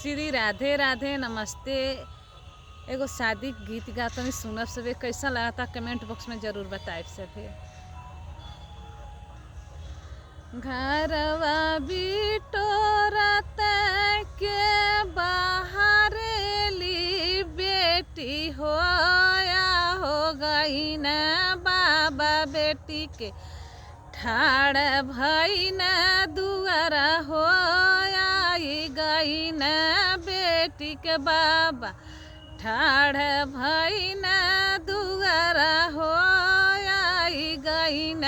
श्री राधे राधे नमस्ते। एगो शादी गीत गा तनी सुनब सभे, कैसा लगा कमेंट बॉक्स में जरूर बताए सभे। घरवा बिटोरत के बाहर ली बेटी हो या हो गई न बाबा बेटी के ठाड़ भई न दुआरा हो आई गई न बेटी के बाबा ठाड़ भई न दुआरा हो आई गई न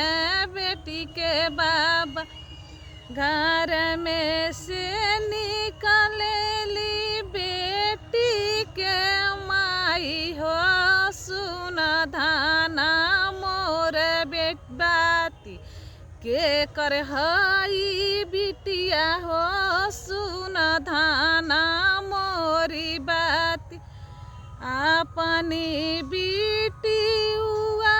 बेटी के बाबा। घर में से निकलेली बेटी के माई हो सुन धाना मोर बाती के कर हई बिटिया हो सुन धाना मोरी बाती। अपनी बिटिया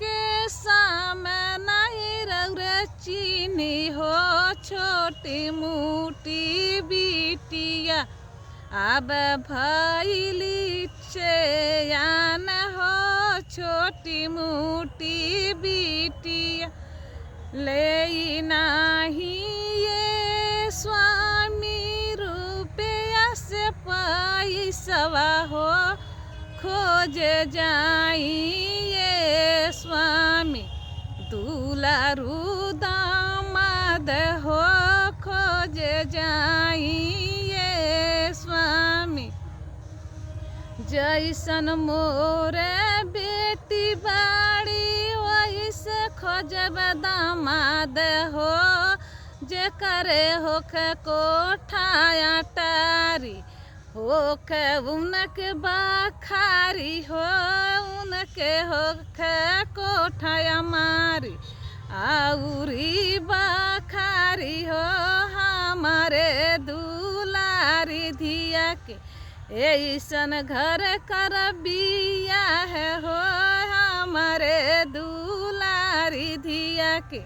के सामने रौरे चीनी हो छोटी मोटी बिटिया अब भइली चैन हो छोटी मोटी बिटिया। ले नाही ये स्वामी रुपया से पैसवा हो खोज जाई ये स्वामी दुलारू दामाद हो खोज जाई ये स्वामी। जैसन मोर बेटी बाड़ी वैसे खोजब दामाद हो जे करे होख कोठाया टारी होख उनके बाखारी हो उनके होख कोठाया मारी आउरी बाखारी हो हमारे दुलारी धिया के ऐसन घर कर बिया है हो हमारे दुलारी धिया के।